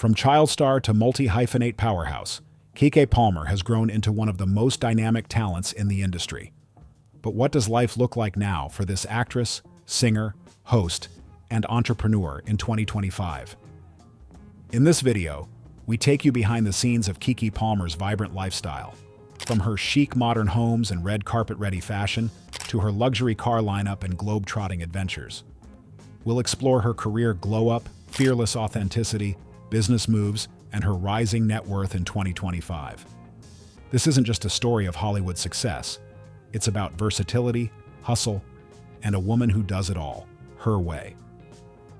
From child star to multi-hyphenate powerhouse, Keke Palmer has grown into one of the most dynamic talents in the industry. But what does life look like now for this actress, singer, host, and entrepreneur in 2025? In this video, we take you behind the scenes of Keke Palmer's vibrant lifestyle. From her chic modern homes and red carpet-ready fashion to her luxury car lineup and globe-trotting adventures. We'll explore her career glow-up, fearless authenticity, business moves, and her rising net worth in 2025. This isn't just a story of Hollywood success. It's about versatility, hustle, and a woman who does it all, her way.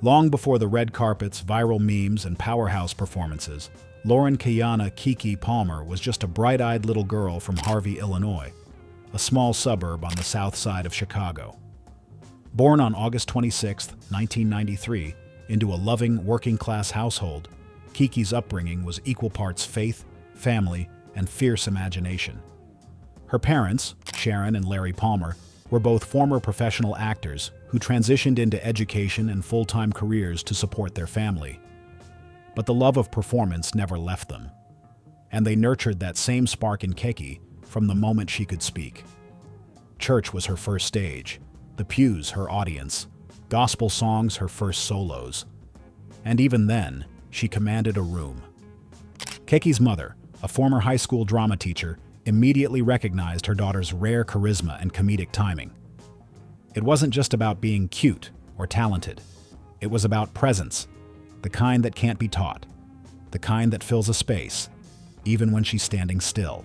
Long before the red carpets, viral memes, and powerhouse performances, Lauren Kiana Keke Palmer was just a bright-eyed little girl from Harvey, Illinois, a small suburb on the south side of Chicago. Born on August 26, 1993, into a loving, working-class household, Keke's upbringing was equal parts faith, family, and fierce imagination. Her parents, Sharon and Larry Palmer, were both former professional actors who transitioned into education and full-time careers to support their family. But the love of performance never left them, and they nurtured that same spark in Keke from the moment she could speak. Church was her first stage, the pews her audience, gospel songs her first solos. And even then, she commanded a room. Keke's mother, a former high school drama teacher, immediately recognized her daughter's rare charisma and comedic timing. It wasn't just about being cute or talented. It was about presence, the kind that can't be taught, the kind that fills a space, even when she's standing still.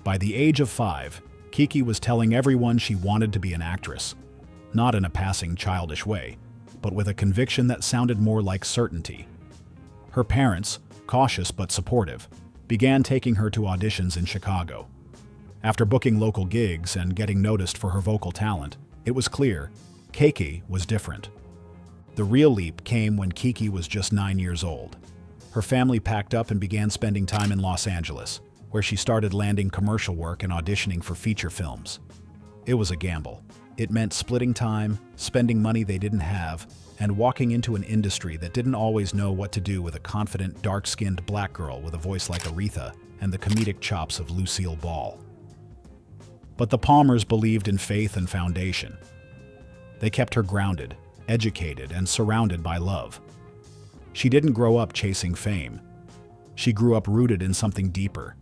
By the age of 5, Keke was telling everyone she wanted to be an actress, not in a passing childish way, but with a conviction that sounded more like certainty. Her parents, cautious but supportive, began taking her to auditions in Chicago. After booking local gigs and getting noticed for her vocal talent, it was clear Keke was different. The real leap came when Keke was just 9 years old. Her family packed up and began spending time in Los Angeles, where she started landing commercial work and auditioning for feature films. It was a gamble. It meant splitting time, spending money they didn't have, and walking into an industry that didn't always know what to do with a confident, dark-skinned black girl with a voice like Aretha and the comedic chops of Lucille Ball. But the Palmers believed in faith and foundation. They kept her grounded, educated, and surrounded by love. She didn't grow up chasing fame. She grew up rooted in something deeper: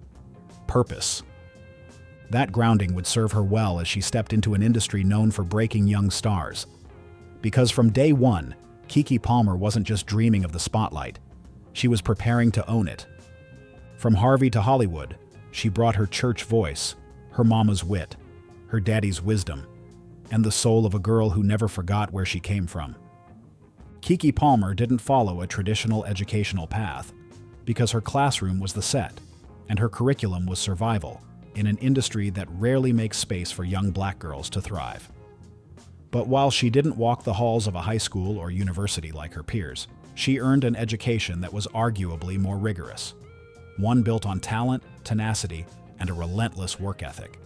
purpose. That grounding would serve her well as she stepped into an industry known for breaking young stars. Because from day one, Keke Palmer wasn't just dreaming of the spotlight. She was preparing to own it. From Harvey to Hollywood, she brought her church voice, her mama's wit, her daddy's wisdom, and the soul of a girl who never forgot where she came from. Keke Palmer didn't follow a traditional educational path because her classroom was the set, and her curriculum was survival in an industry that rarely makes space for young black girls to thrive. But while she didn't walk the halls of a high school or university like her peers, she earned an education that was arguably more rigorous, one built on talent, tenacity, and a relentless work ethic.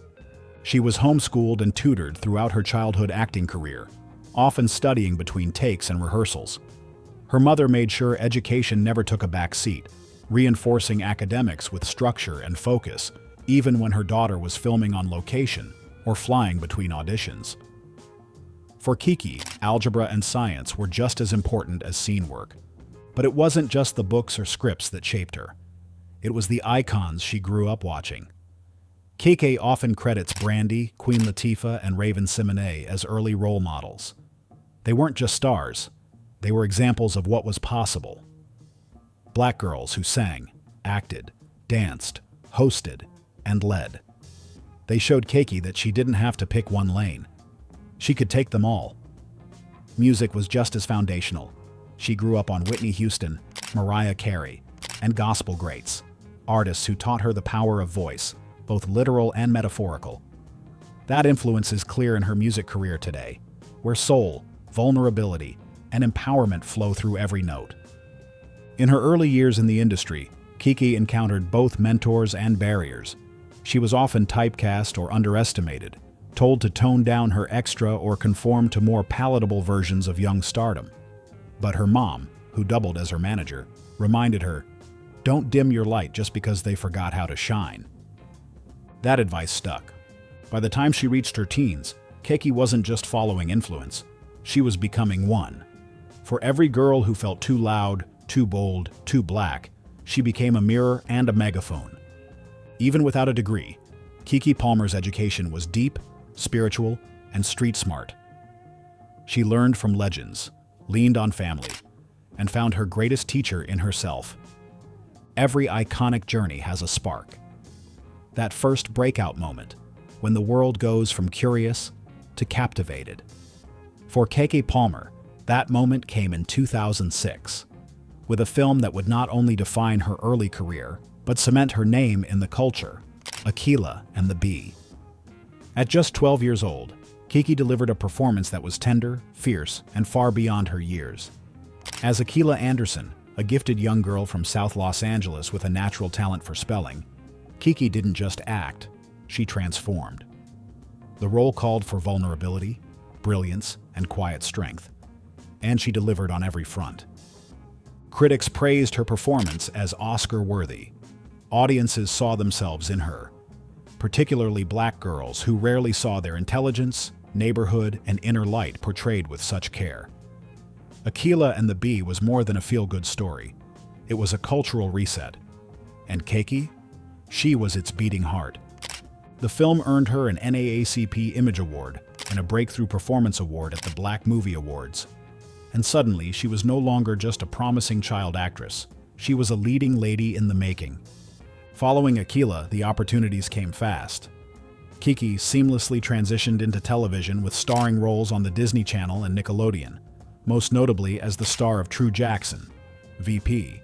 She was homeschooled and tutored throughout her childhood acting career, often studying between takes and rehearsals. Her mother made sure education never took a back seat, reinforcing academics with structure and focus, even when her daughter was filming on location or flying between auditions. For Keke, algebra and science were just as important as scene work. But it wasn't just the books or scripts that shaped her. It was the icons she grew up watching. Keke often credits Brandy, Queen Latifah, and Raven-Symoné as early role models. They weren't just stars. They were examples of what was possible. Black girls who sang, acted, danced, hosted, and led. They showed Keke that she didn't have to pick one lane. She could take them all. Music was just as foundational. She grew up on Whitney Houston, Mariah Carey, and gospel greats, artists who taught her the power of voice, both literal and metaphorical. That influence is clear in her music career today, where soul, vulnerability, and empowerment flow through every note. In her early years in the industry, Keke encountered both mentors and barriers. She was often typecast or underestimated, told to tone down her extra or conform to more palatable versions of young stardom. But her mom, who doubled as her manager, reminded her, "Don't dim your light just because they forgot how to shine." That advice stuck. By the time she reached her teens, Keke wasn't just following influence, she was becoming one. For every girl who felt too loud, too bold, too black, she became a mirror and a megaphone. Even without a degree, Keke Palmer's education was deep, spiritual, and street smart. She learned from legends, leaned on family, and found her greatest teacher in herself. Every iconic journey has a spark. That first breakout moment, when the world goes from curious to captivated. For Keke Palmer, that moment came in 2006, with a film that would not only define her early career, but cement her name in the culture, Akeelah and the Bee. At just 12 years old, Keke delivered a performance that was tender, fierce, and far beyond her years. As Akeelah Anderson, a gifted young girl from South Los Angeles with a natural talent for spelling, Keke didn't just act, she transformed. The role called for vulnerability, brilliance, and quiet strength, and she delivered on every front. Critics praised her performance as Oscar-worthy. Audiences saw themselves in her, particularly black girls who rarely saw their intelligence, neighborhood, and inner light portrayed with such care. Akeelah and the Bee was more than a feel-good story. It was a cultural reset. And Keke? She was its beating heart. The film earned her an NAACP Image Award and a Breakthrough Performance Award at the Black Movie Awards. And suddenly, she was no longer just a promising child actress. She was a leading lady in the making. Following Akeelah, the opportunities came fast. Keke seamlessly transitioned into television with starring roles on the Disney Channel and Nickelodeon, most notably as the star of True Jackson, VP,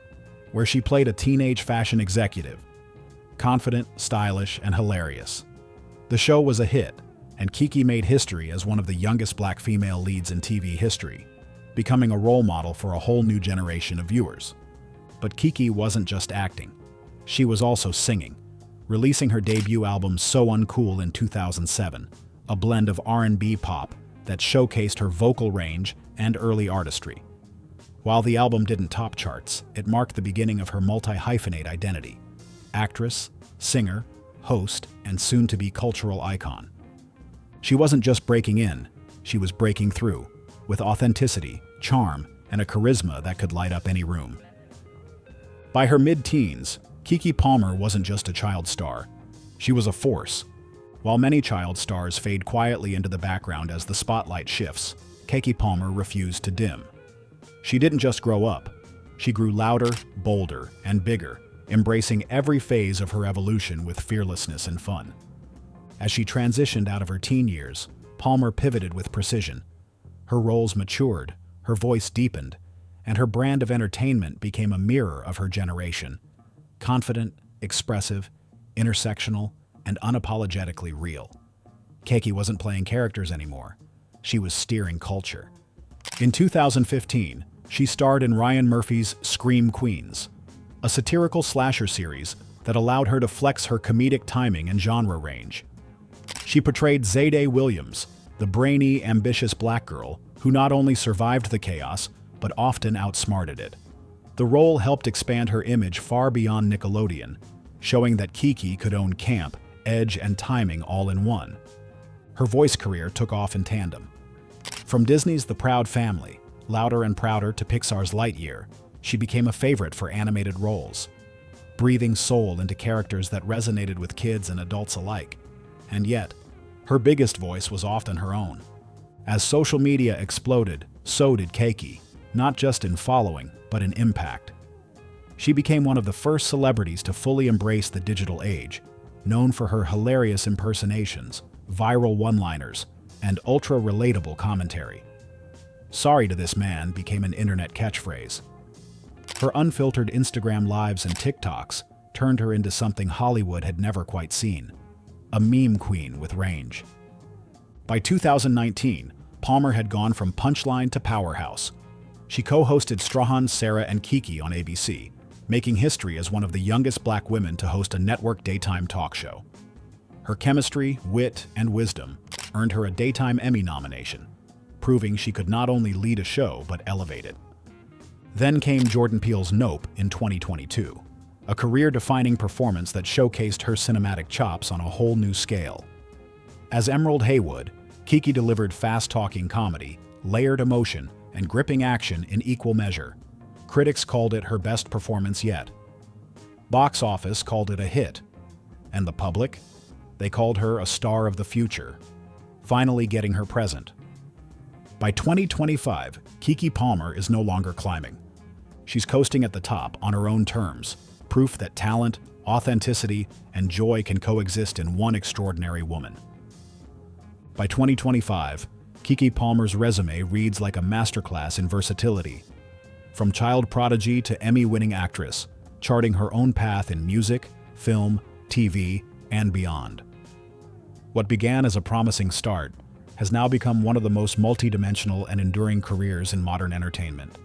where she played a teenage fashion executive. Confident, stylish, and hilarious. The show was a hit, and Keke made history as one of the youngest black female leads in TV history, becoming a role model for a whole new generation of viewers. But Keke wasn't just acting. She was also singing, releasing her debut album So Uncool in 2007, a blend of R&B pop that showcased her vocal range and early artistry. While the album didn't top charts, it marked the beginning of her multi-hyphenate identity: actress, singer, host, and soon-to-be cultural icon. She wasn't just breaking in, she was breaking through, with authenticity, charm, and a charisma that could light up any room. By her mid-teens, Keke Palmer wasn't just a child star. She was a force. While many child stars fade quietly into the background as the spotlight shifts, Keke Palmer refused to dim. She didn't just grow up. She grew louder, bolder, and bigger, embracing every phase of her evolution with fearlessness and fun. As she transitioned out of her teen years, Palmer pivoted with precision. Her roles matured, her voice deepened, and her brand of entertainment became a mirror of her generation. Confident, expressive, intersectional, and unapologetically real. Keke wasn't playing characters anymore. She was steering culture. In 2015, she starred in Ryan Murphy's Scream Queens, a satirical slasher series that allowed her to flex her comedic timing and genre range. She portrayed Zayday Williams, the brainy, ambitious black girl who not only survived the chaos, but often outsmarted it. The role helped expand her image far beyond Nickelodeon, showing that Keke could own camp, edge, and timing all in one. Her voice career took off in tandem. From Disney's The Proud Family, Louder and Prouder, to Pixar's Lightyear, she became a favorite for animated roles, breathing soul into characters that resonated with kids and adults alike. And yet, her biggest voice was often her own. As social media exploded, so did Keke, not just in following, but in impact. She became one of the first celebrities to fully embrace the digital age, known for her hilarious impersonations, viral one-liners, and ultra-relatable commentary. "Sorry to this man" became an internet catchphrase. Her unfiltered Instagram lives and TikToks turned her into something Hollywood had never quite seen: a meme queen with range. By 2019, Palmer had gone from punchline to powerhouse. She co-hosted Strahan, Sarah, and Keke on ABC, making history as one of the youngest black women to host a network daytime talk show. Her chemistry, wit, and wisdom earned her a Daytime Emmy nomination, proving she could not only lead a show but elevate it. Then came Jordan Peele's Nope in 2022, a career-defining performance that showcased her cinematic chops on a whole new scale. As Emerald Haywood, Keke delivered fast-talking comedy, layered emotion, and gripping action in equal measure. Critics called it her best performance yet. Box office called it a hit. And the public? They called her a star of the future, finally getting her present. By 2025, Keke Palmer is no longer climbing. She's coasting at the top on her own terms, proof that talent, authenticity, and joy can coexist in one extraordinary woman. By 2025, Keke Palmer's resume reads like a masterclass in versatility. From child prodigy to Emmy-winning actress, charting her own path in music, film, TV, and beyond. What began as a promising start has now become one of the most multidimensional and enduring careers in modern entertainment.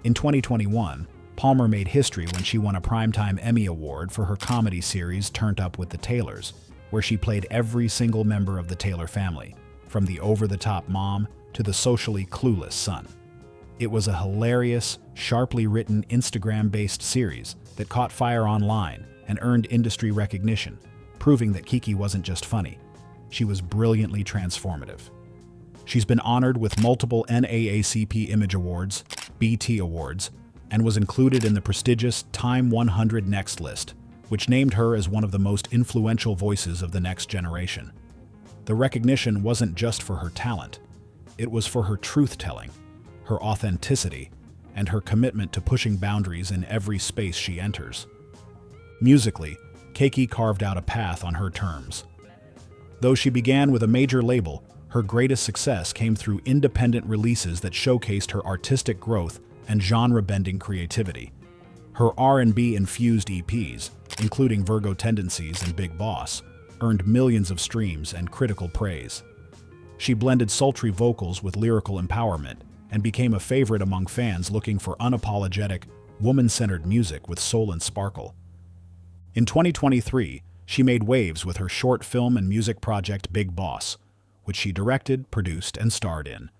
In 2021, Palmer made history when she won a Primetime Emmy Award for her comedy series Turned Up with the Taylors, where she played every single member of the Taylor family, from the over-the-top mom to the socially clueless son. It was a hilarious, sharply written Instagram-based series that caught fire online and earned industry recognition, proving that Keke wasn't just funny. She was brilliantly transformative. She's been honored with multiple NAACP Image Awards, BT Awards, and was included in the prestigious Time 100 Next list, which named her as one of the most influential voices of the next generation. The recognition wasn't just for her talent. It was for her truth-telling, her authenticity, and her commitment to pushing boundaries in every space she enters. Musically, Keke carved out a path on her terms. Though she began with a major label, her greatest success came through independent releases that showcased her artistic growth and genre-bending creativity. Her R&B-infused EPs, including Virgo Tendencies and Big Boss, earned millions of streams and critical praise. She blended sultry vocals with lyrical empowerment and became a favorite among fans looking for unapologetic, woman-centered music with soul and sparkle. In 2023, she made waves with her short film and music project Big Boss, which she directed, produced, and starred in.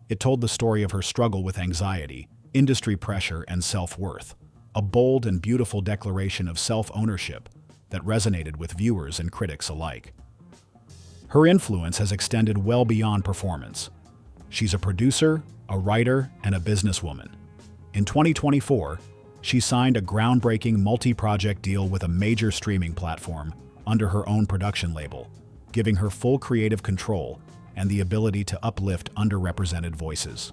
It told the story of her struggle with anxiety, industry pressure, and self-worth, a bold and beautiful declaration of self-ownership that resonated with viewers and critics alike. Her influence has extended well beyond performance. She's a producer, a writer, and a businesswoman. In 2024, she signed a groundbreaking multi-project deal with a major streaming platform under her own production label, giving her full creative control and the ability to uplift underrepresented voices.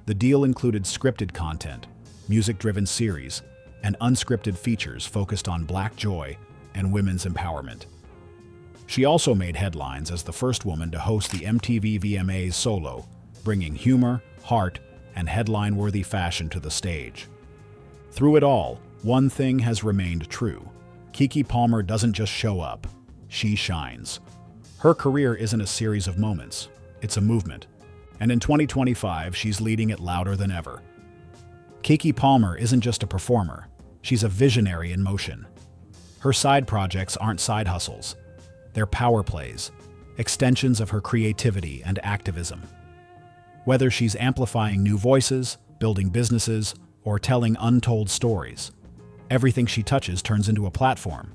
The deal included scripted content, music-driven series, and unscripted features focused on Black joy and women's empowerment. She also made headlines as the first woman to host the MTV VMAs solo, bringing humor, heart, and headline-worthy fashion to the stage. Through it all, one thing has remained true. Keke Palmer doesn't just show up, she shines. Her career isn't a series of moments, it's a movement. And in 2025, she's leading it louder than ever. Keke Palmer isn't just a performer, she's a visionary in motion. Her side projects aren't side hustles. They're power plays, extensions of her creativity and activism. Whether she's amplifying new voices, building businesses, or telling untold stories, everything she touches turns into a platform,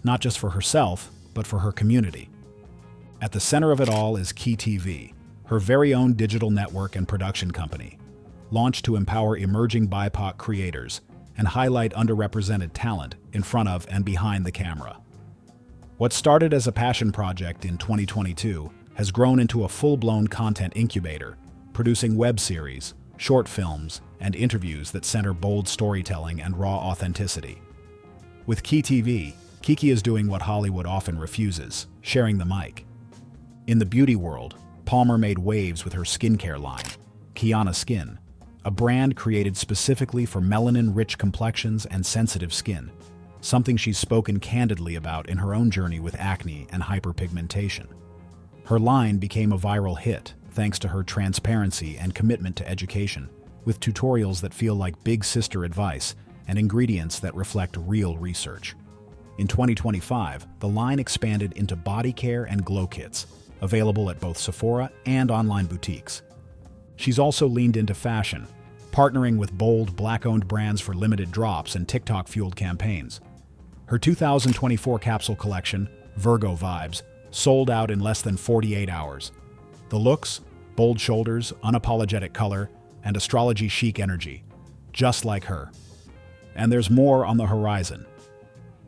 not just for herself, but for her community. At the center of it all is KeTV, her very own digital network and production company, launched to empower emerging BIPOC creators and highlight underrepresented talent in front of and behind the camera. What started as a passion project in 2022 has grown into a full-blown content incubator, producing web series, short films, and interviews that center bold storytelling and raw authenticity. With KeTV, Keke is doing what Hollywood often refuses, sharing the mic. In the beauty world, Palmer made waves with her skincare line, Kiana Skin, a brand created specifically for melanin-rich complexions and sensitive skin, something she's spoken candidly about in her own journey with acne and hyperpigmentation. Her line became a viral hit thanks to her transparency and commitment to education, with tutorials that feel like big sister advice and ingredients that reflect real research. In 2025, the line expanded into body care and glow kits, available at both Sephora and online boutiques. She's also leaned into fashion, partnering with bold, black-owned brands for limited drops and TikTok-fueled campaigns. Her 2024 capsule collection, Virgo Vibes, sold out in less than 48 hours. The looks, bold shoulders, unapologetic color, and astrology chic energy, just like her. And there's more on the horizon.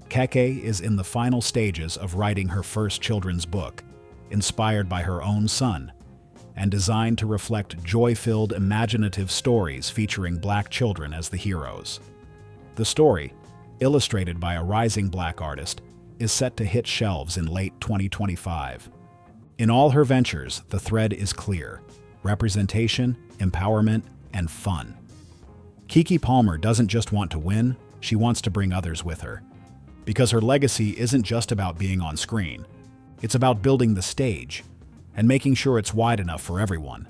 Keke is in the final stages of writing her first children's book, inspired by her own son, and designed to reflect joy-filled, imaginative stories featuring Black children as the heroes. The story, illustrated by a rising Black artist, is set to hit shelves in late 2025. In all her ventures, the thread is clear: representation, empowerment, and fun. Keke Palmer doesn't just want to win, she wants to bring others with her. Because her legacy isn't just about being on screen. It's about building the stage and making sure it's wide enough for everyone.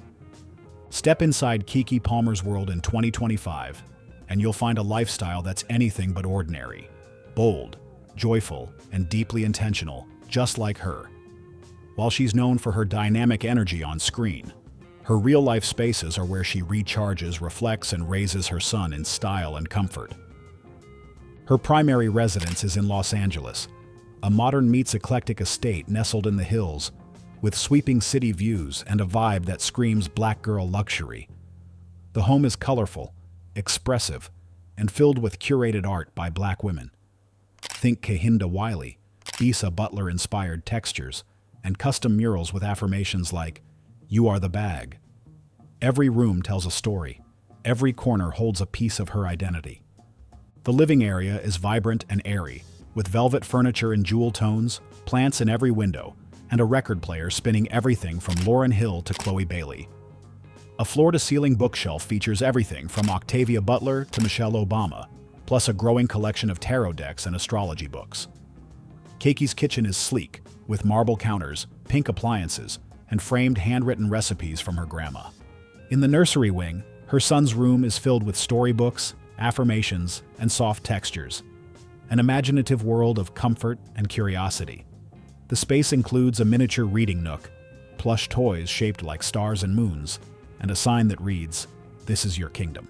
Step inside Keke Palmer's world in 2025, and you'll find a lifestyle that's anything but ordinary. Bold, joyful, and deeply intentional, just like her. While she's known for her dynamic energy on screen, her real-life spaces are where she recharges, reflects, and raises her son in style and comfort. Her primary residence is in Los Angeles, a modern meets eclectic estate nestled in the hills, with sweeping city views and a vibe that screams Black girl luxury. The home is colorful, expressive, and filled with curated art by Black women. Think Kehinde Wiley, Bisa Butler-inspired textures, and custom murals with affirmations like, "You are the bag." Every room tells a story. Every corner holds a piece of her identity. The living area is vibrant and airy, with velvet furniture in jewel tones, plants in every window, and a record player spinning everything from Lauryn Hill to Chloe Bailey. A floor-to-ceiling bookshelf features everything from Octavia Butler to Michelle Obama, plus a growing collection of tarot decks and astrology books. Keke's kitchen is sleek, with marble counters, pink appliances, and framed handwritten recipes from her grandma. In the nursery wing, her son's room is filled with storybooks, affirmations, and soft textures, an imaginative world of comfort and curiosity. The space includes a miniature reading nook, plush toys shaped like stars and moons, and a sign that reads, "This is your kingdom."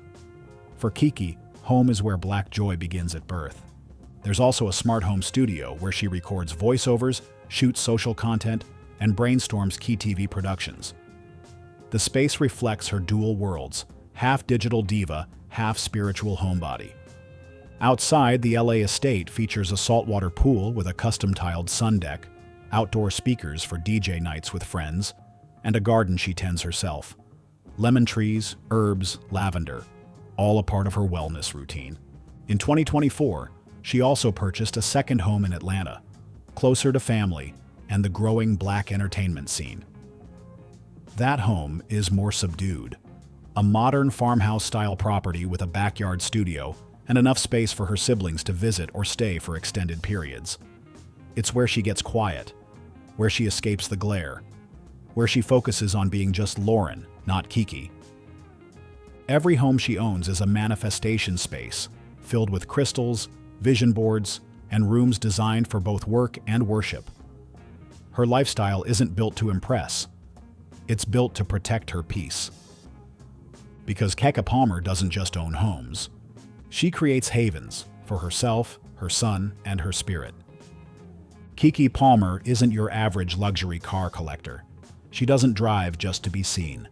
For Keke, home is where Black joy begins at birth. There's also a smart home studio where she records voiceovers, shoots social content, and brainstorms key TV productions. The space reflects her dual worlds, half digital diva, half spiritual homebody. Outside, the LA estate features a saltwater pool with a custom-tiled sun deck, outdoor speakers for DJ nights with friends, and a garden she tends herself. Lemon trees, herbs, lavender, all a part of her wellness routine. In 2024, she also purchased a second home in Atlanta, closer to family and the growing Black entertainment scene. That home is more subdued, a modern farmhouse-style property with a backyard studio and enough space for her siblings to visit or stay for extended periods. It's where she gets quiet, where she escapes the glare, where she focuses on being just Lauren, not Keke. Every home she owns is a manifestation space, filled with crystals, vision boards, and rooms designed for both work and worship. Her lifestyle isn't built to impress. It's built to protect her peace. Because Keke Palmer doesn't just own homes. She creates havens for herself, her son, and her spirit. Keke Palmer isn't your average luxury car collector. She doesn't drive just to be seen.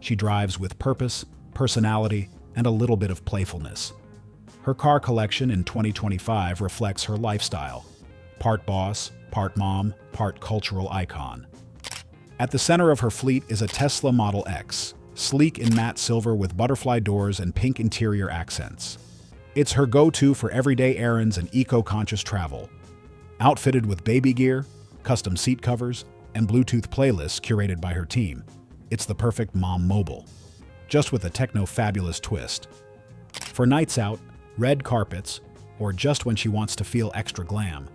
She drives with purpose, personality, and a little bit of playfulness. Her car collection in 2025 reflects her lifestyle. Part boss, part mom, part cultural icon. At the center of her fleet is a Tesla Model X, sleek in matte silver with butterfly doors and pink interior accents. It's her go-to for everyday errands and eco-conscious travel. Outfitted with baby gear, custom seat covers, and Bluetooth playlists curated by her team, it's the perfect mom mobile, just with a techno-fabulous twist. For nights out, red carpets, or just when she wants to feel extra glam,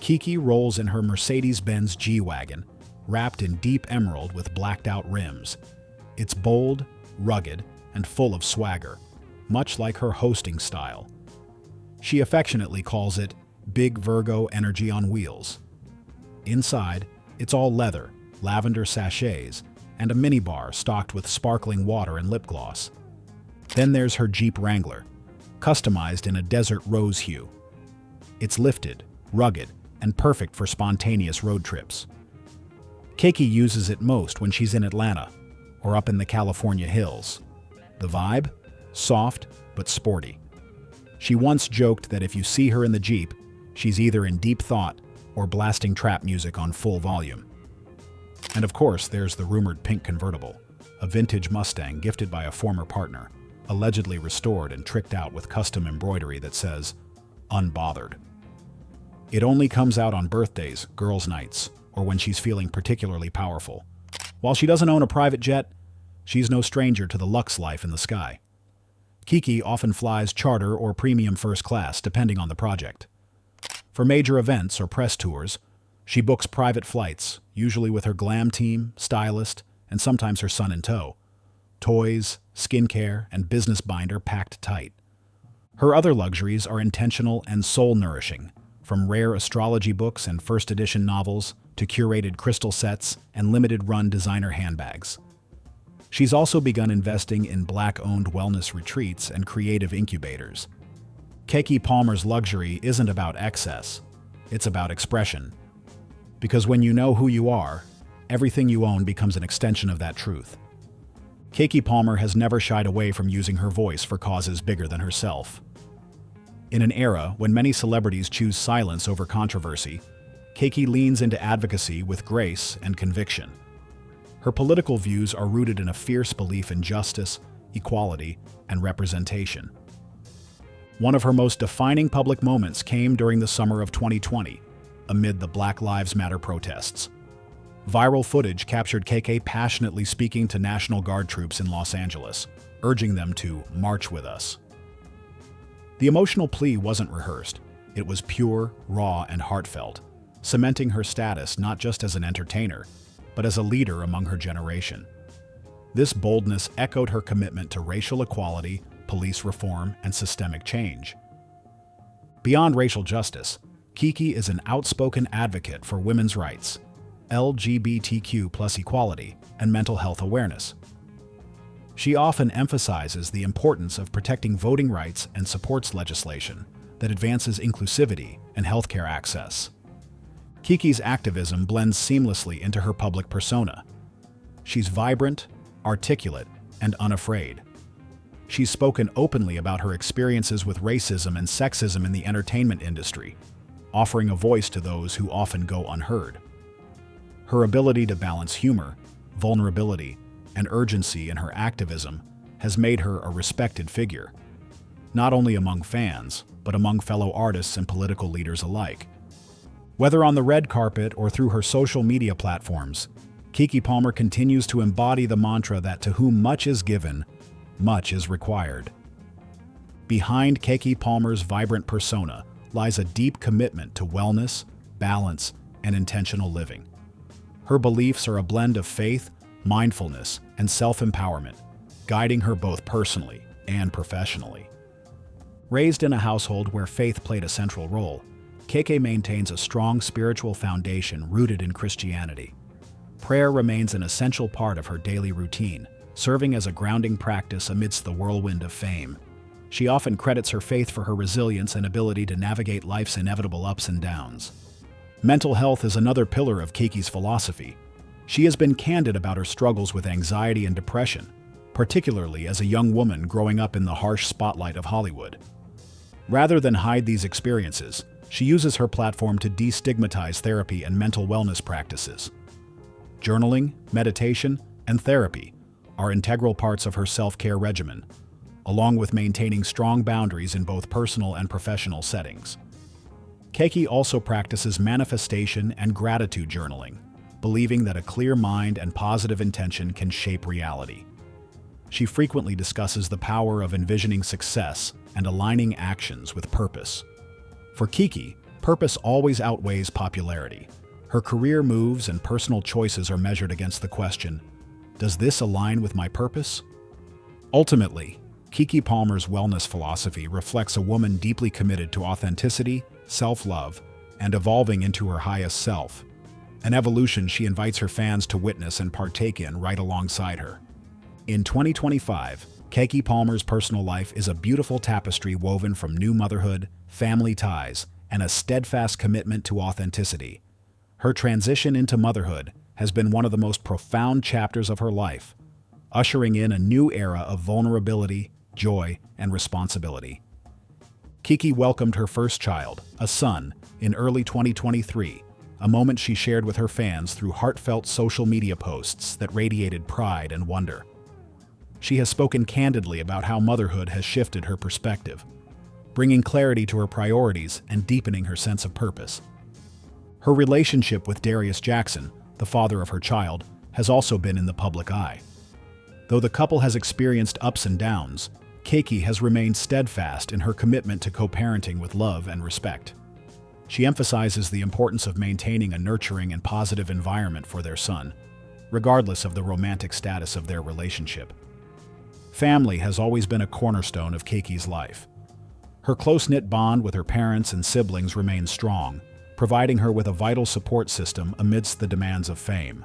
Keke rolls in her Mercedes-Benz G-Wagon, wrapped in deep emerald with blacked-out rims. It's bold, rugged, and full of swagger, much like her hosting style. She affectionately calls it Big Virgo Energy on Wheels. Inside, it's all leather, lavender sachets, and a minibar stocked with sparkling water and lip gloss. Then there's her Jeep Wrangler, customized in a desert rose hue. It's lifted, rugged, and perfect for spontaneous road trips. Keke uses it most when she's in Atlanta or up in the California hills. The vibe? Soft, but sporty. She once joked that if you see her in the Jeep, she's either in deep thought or blasting trap music on full volume. And of course, there's the rumored pink convertible, a vintage Mustang gifted by a former partner, allegedly restored and tricked out with custom embroidery that says, "Unbothered." It only comes out on birthdays, girls' nights, or when she's feeling particularly powerful. While she doesn't own a private jet, she's no stranger to the luxe life in the sky. Keke often flies charter or premium first class, depending on the project. For major events or press tours, she books private flights, usually with her glam team, stylist, and sometimes her son in tow. Toys, skincare, and business binder packed tight. Her other luxuries are intentional and soul-nourishing, from rare astrology books and first edition novels to curated crystal sets and limited-run designer handbags. She's also begun investing in Black-owned wellness retreats and creative incubators. Keke Palmer's luxury isn't about excess, it's about expression. Because when you know who you are, everything you own becomes an extension of that truth. Keke Palmer has never shied away from using her voice for causes bigger than herself. In an era when many celebrities choose silence over controversy, Keke leans into advocacy with grace and conviction. Her political views are rooted in a fierce belief in justice, equality, and representation. One of her most defining public moments came during the summer of 2020, amid the Black Lives Matter protests. Viral footage captured Keke passionately speaking to National Guard troops in Los Angeles, urging them to march with us. The emotional plea wasn't rehearsed. It was pure, raw, and heartfelt, cementing her status not just as an entertainer, but as a leader among her generation. This boldness echoed her commitment to racial equality, police reform, and systemic change. Beyond racial justice, Keke is an outspoken advocate for women's rights, LGBTQ+ equality, and mental health awareness. She often emphasizes the importance of protecting voting rights and supports legislation that advances inclusivity and healthcare access. Keke's activism blends seamlessly into her public persona. She's vibrant, articulate, and unafraid. She's spoken openly about her experiences with racism and sexism in the entertainment industry, offering a voice to those who often go unheard. Her ability to balance humor, vulnerability, and urgency in her activism has made her a respected figure, not only among fans, but among fellow artists and political leaders alike. Whether on the red carpet or through her social media platforms, Keke Palmer continues to embody the mantra that to whom much is given, much is required. Behind Keke Palmer's vibrant persona lies a deep commitment to wellness, balance, and intentional living. Her beliefs are a blend of faith, mindfulness, and self-empowerment, guiding her both personally and professionally. Raised in a household where faith played a central role, Keke maintains a strong spiritual foundation rooted in Christianity. Prayer remains an essential part of her daily routine, serving as a grounding practice amidst the whirlwind of fame. She often credits her faith for her resilience and ability to navigate life's inevitable ups and downs. Mental health is another pillar of Keke's philosophy. She has been candid about her struggles with anxiety and depression, particularly as a young woman growing up in the harsh spotlight of Hollywood. Rather than hide these experiences, she uses her platform to destigmatize therapy and mental wellness practices. Journaling, meditation, and therapy are integral parts of her self-care regimen, along with maintaining strong boundaries in both personal and professional settings. Keke also practices manifestation and gratitude journaling, believing that a clear mind and positive intention can shape reality. She frequently discusses the power of envisioning success and aligning actions with purpose. For Keke, purpose always outweighs popularity. Her career moves and personal choices are measured against the question, does this align with my purpose? Ultimately, Keke Palmer's wellness philosophy reflects a woman deeply committed to authenticity, self-love, and evolving into her highest self, an evolution she invites her fans to witness and partake in right alongside her. In 2025, Keke Palmer's personal life is a beautiful tapestry woven from new motherhood, family ties, and a steadfast commitment to authenticity. Her transition into motherhood has been one of the most profound chapters of her life, ushering in a new era of vulnerability, joy, and responsibility. Keke welcomed her first child, a son, in early 2023, a moment she shared with her fans through heartfelt social media posts that radiated pride and wonder. She has spoken candidly about how motherhood has shifted her perspective, bringing clarity to her priorities and deepening her sense of purpose. Her relationship with Darius Jackson, the father of her child, has also been in the public eye. Though the couple has experienced ups and downs, Keke has remained steadfast in her commitment to co-parenting with love and respect. She emphasizes the importance of maintaining a nurturing and positive environment for their son, regardless of the romantic status of their relationship. Family has always been a cornerstone of Keke's life. Her close-knit bond with her parents and siblings remains strong, providing her with a vital support system amidst the demands of fame.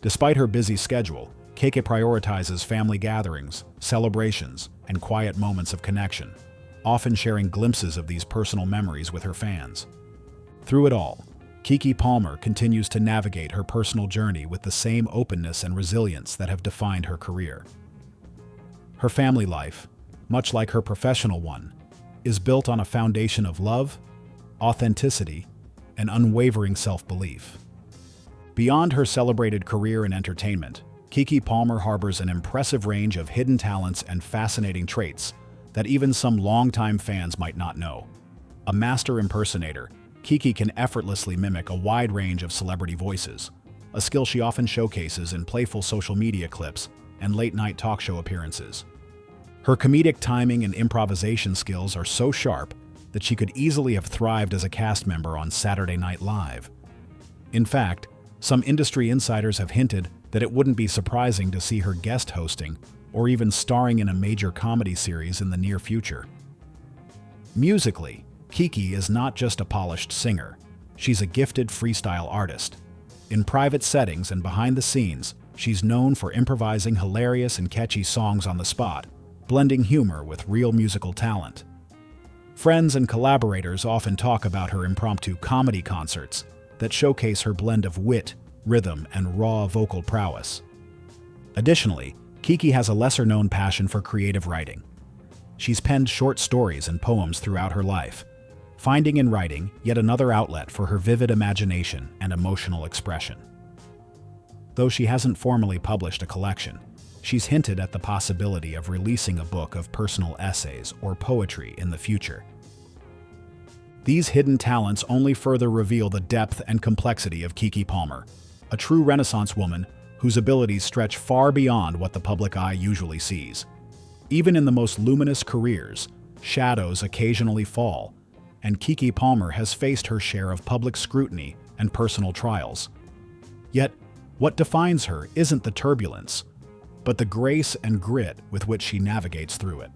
Despite her busy schedule, Keke prioritizes family gatherings, celebrations, and quiet moments of connection, often sharing glimpses of these personal memories with her fans. Through it all, Keke Palmer continues to navigate her personal journey with the same openness and resilience that have defined her career. Her family life, much like her professional one, is built on a foundation of love, authenticity, and unwavering self-belief. Beyond her celebrated career in entertainment, Keke Palmer harbors an impressive range of hidden talents and fascinating traits that even some longtime fans might not know. A master impersonator, Keke can effortlessly mimic a wide range of celebrity voices, a skill she often showcases in playful social media clips and late-night talk show appearances. Her comedic timing and improvisation skills are so sharp that she could easily have thrived as a cast member on Saturday Night Live. In fact, some industry insiders have hinted that it wouldn't be surprising to see her guest hosting or even starring in a major comedy series in the near future. Musically, Keke is not just a polished singer. She's a gifted freestyle artist. In private settings and behind the scenes, she's known for improvising hilarious and catchy songs on the spot, blending humor with real musical talent. Friends and collaborators often talk about her impromptu comedy concerts that showcase her blend of wit, rhythm, and raw vocal prowess. Additionally, Keke has a lesser-known passion for creative writing. She's penned short stories and poems throughout her life, finding in writing yet another outlet for her vivid imagination and emotional expression. Though she hasn't formally published a collection, she's hinted at the possibility of releasing a book of personal essays or poetry in the future. These hidden talents only further reveal the depth and complexity of Keke Palmer, a true Renaissance woman whose abilities stretch far beyond what the public eye usually sees. Even in the most luminous careers, shadows occasionally fall, and Keke Palmer has faced her share of public scrutiny and personal trials. Yet, what defines her isn't the turbulence, but the grace and grit with which she navigates through it.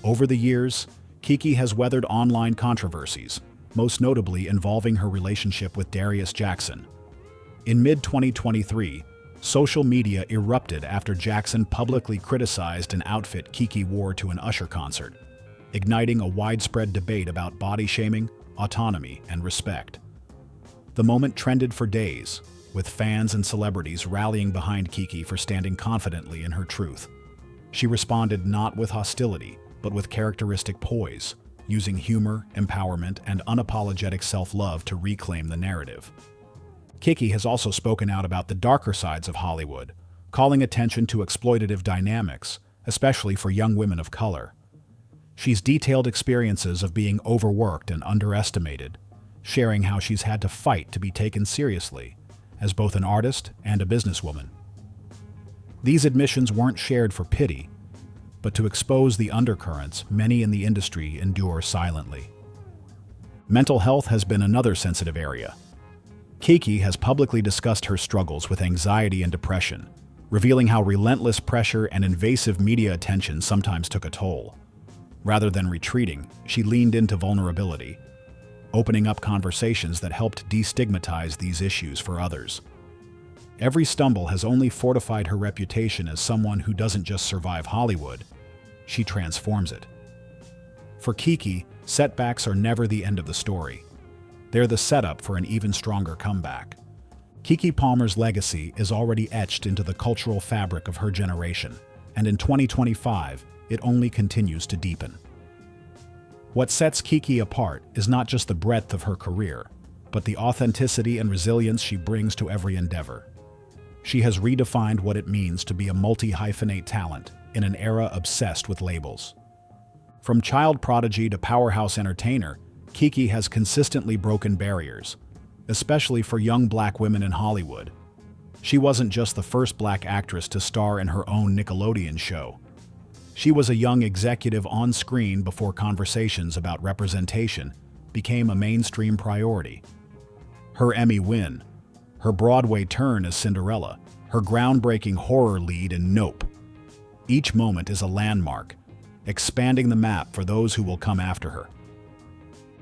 Over the years, Keke has weathered online controversies, most notably involving her relationship with Darius Jackson. In mid-2023, social media erupted after Jackson publicly criticized an outfit Keke wore to an Usher concert, igniting a widespread debate about body shaming, autonomy, and respect. The moment trended for days, with fans and celebrities rallying behind Keke for standing confidently in her truth. She responded not with hostility, but with characteristic poise, using humor, empowerment, and unapologetic self-love to reclaim the narrative. Keke has also spoken out about the darker sides of Hollywood, calling attention to exploitative dynamics, especially for young women of color. She's detailed experiences of being overworked and underestimated, sharing how she's had to fight to be taken seriously, as both an artist and a businesswoman. These admissions weren't shared for pity, but to expose the undercurrents many in the industry endure silently. Mental health has been another sensitive area. Keke has publicly discussed her struggles with anxiety and depression, revealing how relentless pressure and invasive media attention sometimes took a toll. Rather than retreating, she leaned into vulnerability, opening up conversations that helped destigmatize these issues for others. Every stumble has only fortified her reputation as someone who doesn't just survive Hollywood, she transforms it. For Keke, setbacks are never the end of the story. They're the setup for an even stronger comeback. Keke Palmer's legacy is already etched into the cultural fabric of her generation, and in 2025, it only continues to deepen. What sets Keke apart is not just the breadth of her career, but the authenticity and resilience she brings to every endeavor. She has redefined what it means to be a multi-hyphenate talent in an era obsessed with labels. From child prodigy to powerhouse entertainer, Keke has consistently broken barriers, especially for young black women in Hollywood. She wasn't just the first black actress to star in her own Nickelodeon show. She was a young executive on screen before conversations about representation became a mainstream priority. Her Emmy win, her Broadway turn as Cinderella, her groundbreaking horror lead in Nope. Each moment is a landmark, expanding the map for those who will come after her.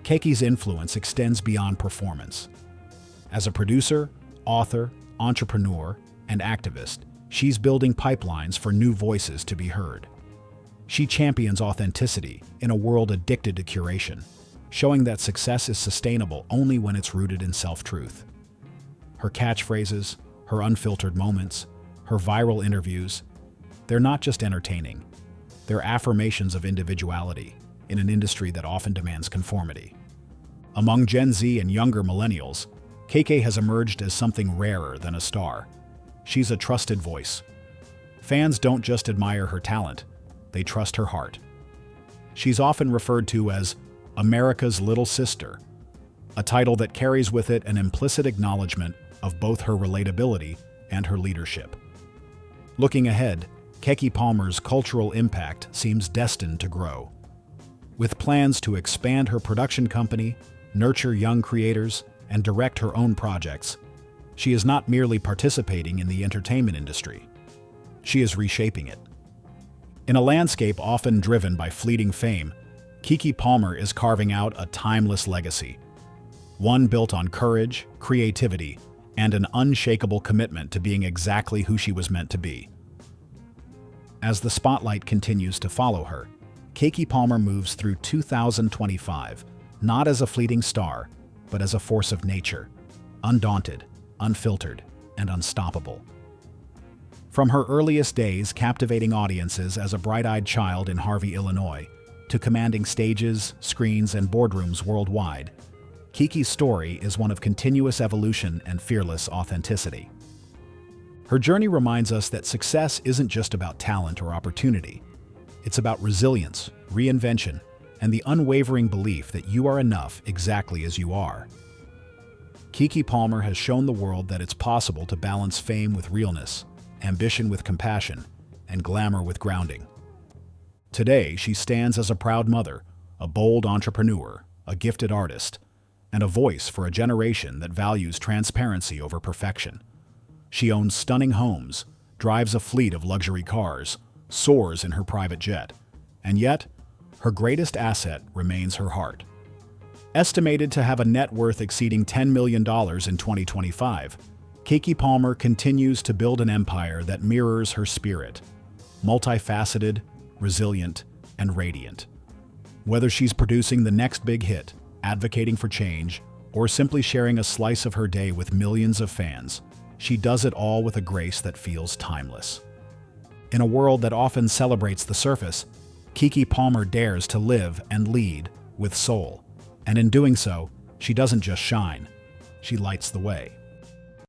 Keke's influence extends beyond performance. As a producer, author, entrepreneur, and activist, she's building pipelines for new voices to be heard. She champions authenticity in a world addicted to curation, showing that success is sustainable only when it's rooted in self-truth. Her catchphrases, her unfiltered moments, her viral interviews, they're not just entertaining. They're affirmations of individuality in an industry that often demands conformity. Among Gen Z and younger millennials, Keke has emerged as something rarer than a star. She's a trusted voice. Fans don't just admire her talent, they trust her heart. She's often referred to as America's Little Sister, a title that carries with it an implicit acknowledgement of both her relatability and her leadership. Looking ahead, Keke Palmer's cultural impact seems destined to grow. With plans to expand her production company, nurture young creators, and direct her own projects, she is not merely participating in the entertainment industry. She is reshaping it. In a landscape often driven by fleeting fame, Keke Palmer is carving out a timeless legacy, one built on courage, creativity, and an unshakable commitment to being exactly who she was meant to be. As the spotlight continues to follow her, Keke Palmer moves through 2025, not as a fleeting star, but as a force of nature, undaunted, unfiltered, and unstoppable. From her earliest days captivating audiences as a bright-eyed child in Harvey, Illinois, to commanding stages, screens, and boardrooms worldwide, Keke's story is one of continuous evolution and fearless authenticity. Her journey reminds us that success isn't just about talent or opportunity. It's about resilience, reinvention, and the unwavering belief that you are enough exactly as you are. Keke Palmer has shown the world that it's possible to balance fame with realness, ambition with compassion, and glamour with grounding. Today, she stands as a proud mother, a bold entrepreneur, a gifted artist, and a voice for a generation that values transparency over perfection. She owns stunning homes, drives a fleet of luxury cars, soars in her private jet, and yet, her greatest asset remains her heart. Estimated to have a net worth exceeding $10 million in 2025, Keke Palmer continues to build an empire that mirrors her spirit, multifaceted, resilient, and radiant. Whether she's producing the next big hit, advocating for change, or simply sharing a slice of her day with millions of fans, she does it all with a grace that feels timeless. In a world that often celebrates the surface, Keke Palmer dares to live and lead with soul. And in doing so, she doesn't just shine, she lights the way.